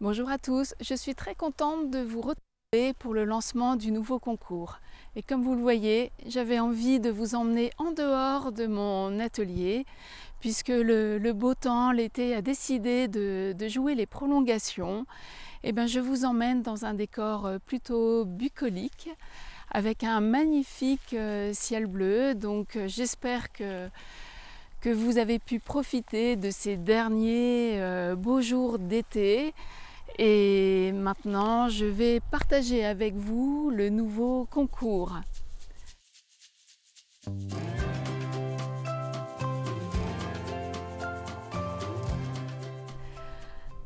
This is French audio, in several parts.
Bonjour à tous, je suis très contente de vous retrouver pour le lancement du nouveau concours. Et comme vous le voyez, j'avais envie de vous emmener en dehors de mon atelier puisque le beau temps, l'été, a décidé de jouer les prolongations. Et bien, je vous emmène dans un décor plutôt bucolique avec un magnifique ciel bleu. Donc j'espère que vous avez pu profiter de ces derniers beaux jours d'été. Et maintenant, je vais partager avec vous le nouveau concours.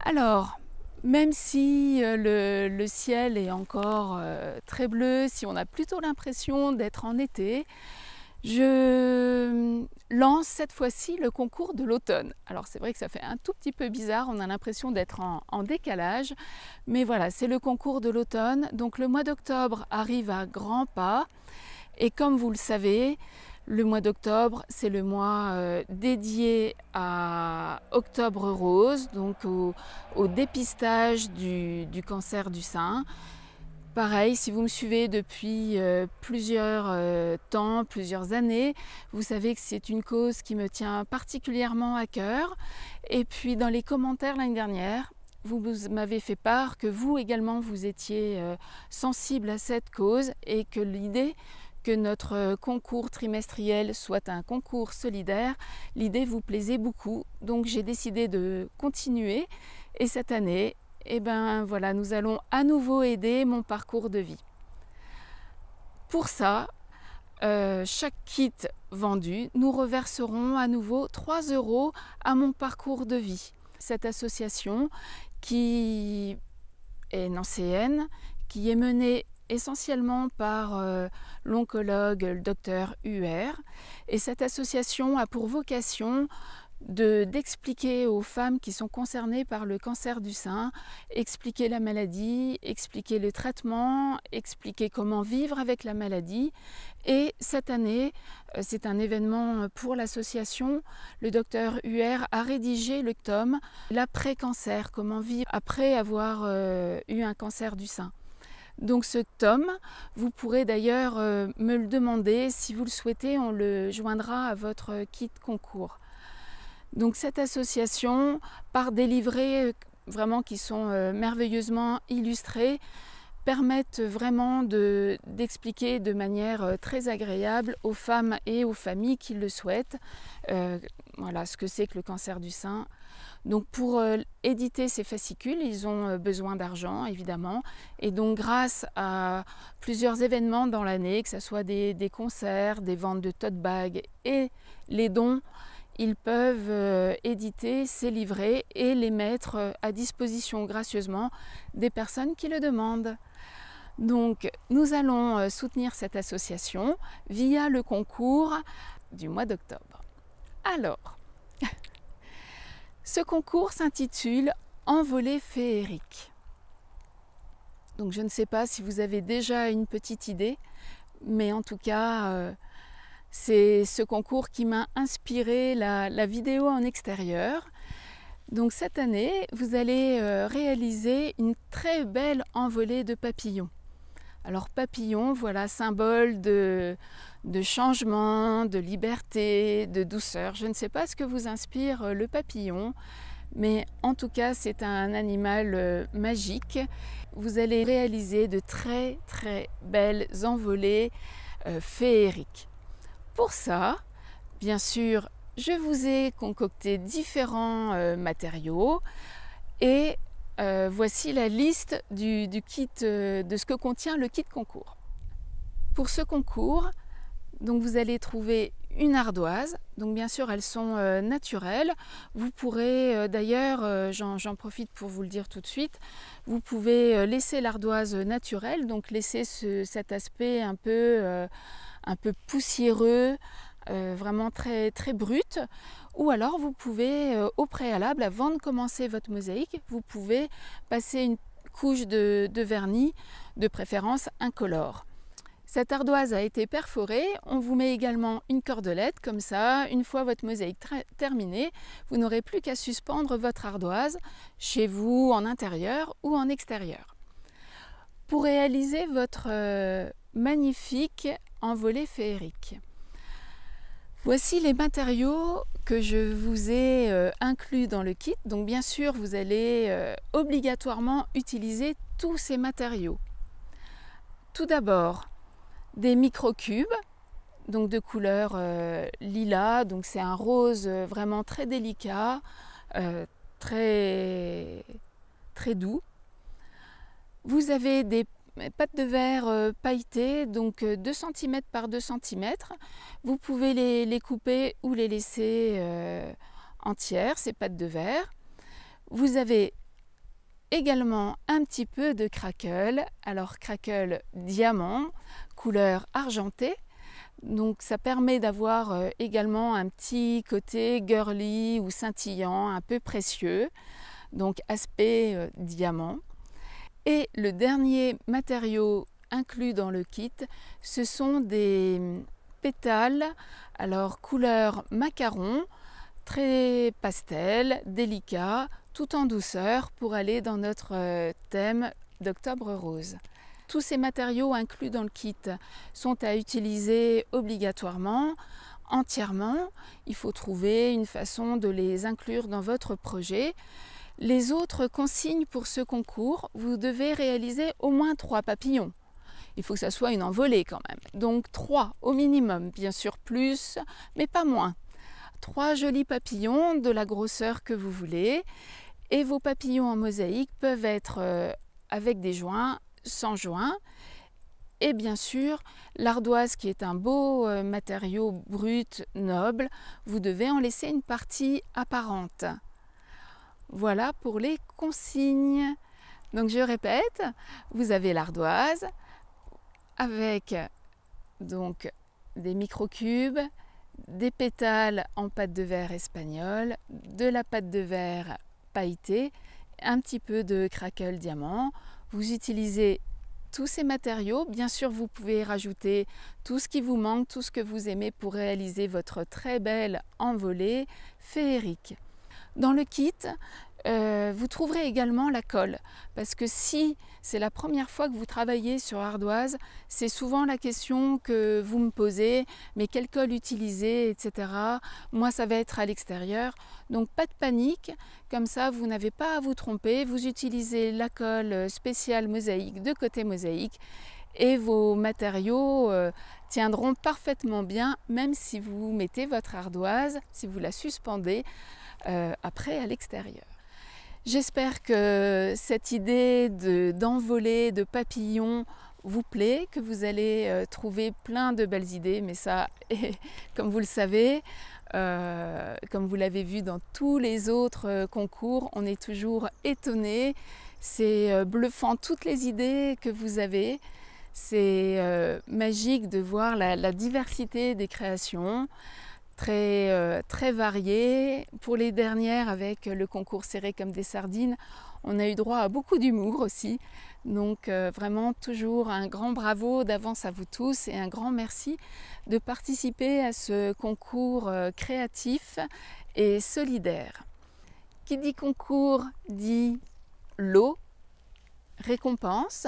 Alors, même si le ciel est encore très bleu, si on a plutôt l'impression d'être en été, je lance cette fois-ci le concours de l'automne. Alors c'est vrai que ça fait un tout petit peu bizarre, on a l'impression d'être en décalage, mais voilà, c'est le concours de l'automne. Donc le mois d'octobre arrive à grands pas, et comme vous le savez, le mois d'octobre, c'est le mois dédié à Octobre Rose, donc au dépistage du cancer du sein. Pareil, si vous me suivez depuis plusieurs années, vous savez que c'est une cause qui me tient particulièrement à cœur. Et puis dans les commentaires l'année dernière, vous m'avez fait part que vous également vous étiez sensible à cette cause et que l'idée que notre concours trimestriel soit un concours solidaire, l'idée vous plaisait beaucoup. Donc j'ai décidé de continuer et cette année, et ben voilà, nous allons à nouveau aider mon parcours de vie. Pour ça, chaque kit vendu, nous reverserons à nouveau 3 € à mon parcours de vie. Cette association qui est nancéenne, qui est menée essentiellement par l'oncologue, le docteur Huer. Et cette association a pour vocation d'expliquer aux femmes qui sont concernées par le cancer du sein, expliquer la maladie, expliquer le traitement, expliquer comment vivre avec la maladie. Et cette année, c'est un événement pour l'association, le docteur Huer a rédigé le tome « L'après-cancer, comment vivre après avoir eu un cancer du sein ». Donc ce tome, vous pourrez d'ailleurs me le demander, si vous le souhaitez, on le joindra à votre kit concours. Donc cette association, par des livrets vraiment qui sont merveilleusement illustrés, permettent vraiment d'expliquer de manière très agréable aux femmes et aux familles qui le souhaitent voilà, ce que c'est que le cancer du sein. Donc pour éditer ces fascicules, ils ont besoin d'argent évidemment, et donc grâce à plusieurs événements dans l'année, que ce soit des concerts, des ventes de tote bags et les dons, ils peuvent éditer ces livrets et les mettre à disposition gracieusement des personnes qui le demandent. Donc nous allons soutenir cette association via le concours du mois d'octobre. Alors, ce concours s'intitule « Envolée féerique ». Donc je ne sais pas si vous avez déjà une petite idée, mais en tout cas, c'est ce concours qui m'a inspiré la vidéo en extérieur. Donc cette année, vous allez réaliser une très belle envolée de papillons. Alors papillon, voilà, symbole de changement, de liberté, de douceur. Je ne sais pas ce que vous inspire le papillon, mais en tout cas, c'est un animal magique. Vous allez réaliser de très très belles envolées féeriques. Pour ça, bien sûr, je vous ai concocté différents matériaux et voici la liste du kit, de ce que contient le kit concours. Pour ce concours, donc vous allez trouver une ardoise. Donc bien sûr, elles sont naturelles. Vous pourrez d'ailleurs, j'en profite pour vous le dire tout de suite, vous pouvez laisser l'ardoise naturelle, donc laisser cet aspect un peu poussiéreux, vraiment très, très brut. Ou alors vous pouvez au préalable, avant de commencer votre mosaïque, vous pouvez passer une couche de vernis, de préférence incolore. Cette ardoise a été perforée, on vous met également une cordelette, comme ça, une fois votre mosaïque terminée, vous n'aurez plus qu'à suspendre votre ardoise chez vous, en intérieur ou en extérieur. Pour réaliser votre magnifique envolée féerique, voici les matériaux que je vous ai inclus dans le kit. Donc bien sûr, vous allez obligatoirement utiliser tous ces matériaux. Tout d'abord, des microcubes, donc de couleur lilas, donc c'est un rose vraiment très délicat, très doux. Vous avez des pâtes de verre pailletées, donc 2 cm par 2 cm. Vous pouvez les couper ou les laisser entières, ces pâtes de verre. Vous avez également un petit peu de crackle, alors crackle diamant, couleur argentée, donc ça permet d'avoir également un petit côté girly ou scintillant, un peu précieux, donc aspect diamant. Et le dernier matériau inclus dans le kit, ce sont des pétales, alors couleur macaron, très pastel, délicat, tout en douceur pour aller dans notre thème d'Octobre Rose. Tous ces matériaux inclus dans le kit sont à utiliser obligatoirement, entièrement. Il faut trouver une façon de les inclure dans votre projet. Les autres consignes pour ce concours, vous devez réaliser au moins 3 papillons. Il faut que ça soit une envolée quand même. Donc 3 au minimum, bien sûr plus, mais pas moins. 3 jolis papillons de la grosseur que vous voulez. Et vos papillons en mosaïque peuvent être avec des joints, sans joints. Et bien sûr, l'ardoise qui est un beau matériau brut, noble, vous devez en laisser une partie apparente. Voilà pour les consignes. Donc je répète, vous avez l'ardoise avec donc des microcubes, des pétales en pâte de verre espagnole, de la pâte de verre pailletée, un petit peu de crackle diamant. Vous utilisez tous ces matériaux. Bien sûr, vous pouvez rajouter tout ce qui vous manque, tout ce que vous aimez pour réaliser votre très belle envolée féerique. Dans le kit, vous trouverez également la colle, parce que si c'est la première fois que vous travaillez sur ardoise, c'est souvent la question que vous me posez, mais quelle colle utiliser, etc. Moi, ça va être à l'extérieur, donc pas de panique, comme ça vous n'avez pas à vous tromper, vous utilisez la colle spéciale mosaïque de côté mosaïque, et vos matériaux tiendront parfaitement bien, même si vous mettez votre ardoise, si vous la suspendez après à l'extérieur. J'espère que cette idée d'envolée, de papillons vous plaît, que vous allez trouver plein de belles idées, mais ça, comme vous le savez, comme vous l'avez vu dans tous les autres concours, on est toujours étonné. C'est bluffant toutes les idées que vous avez. C'est magique de voir la diversité des créations. Très variées. Pour les dernières, avec le concours serré comme des sardines, on a eu droit à beaucoup d'humour aussi. Donc vraiment toujours un grand bravo d'avance à vous tous et un grand merci de participer à ce concours créatif et solidaire. Qui dit concours dit lot, récompense.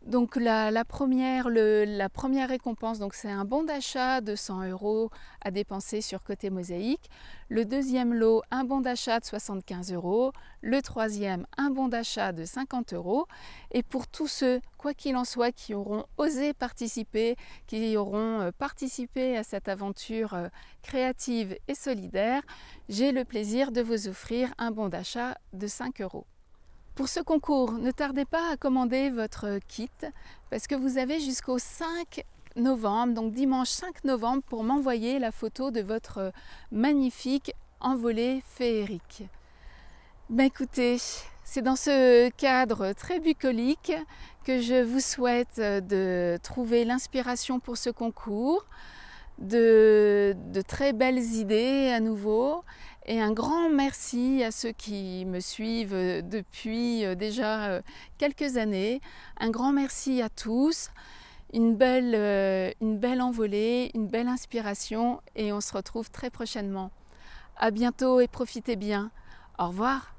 Donc la première récompense, c'est un bon d'achat de 100 € à dépenser sur Côté Mosaïque. Le deuxième lot, un bon d'achat de 75 €. Le troisième, un bon d'achat de 50 €. Et pour tous ceux, quoi qu'il en soit, qui auront osé participer, qui auront participé à cette aventure créative et solidaire, j'ai le plaisir de vous offrir un bon d'achat de 5 €. Pour ce concours, ne tardez pas à commander votre kit parce que vous avez jusqu'au 5 novembre, donc dimanche 5 novembre, pour m'envoyer la photo de votre magnifique envolée féerique. Écoutez, c'est dans ce cadre très bucolique que je vous souhaite de trouver l'inspiration pour ce concours, de très belles idées à nouveau. Et un grand merci à ceux qui me suivent depuis déjà quelques années. Un grand merci à tous. une belle envolée, une belle inspiration et on se retrouve très prochainement. À bientôt et profitez bien. Au revoir.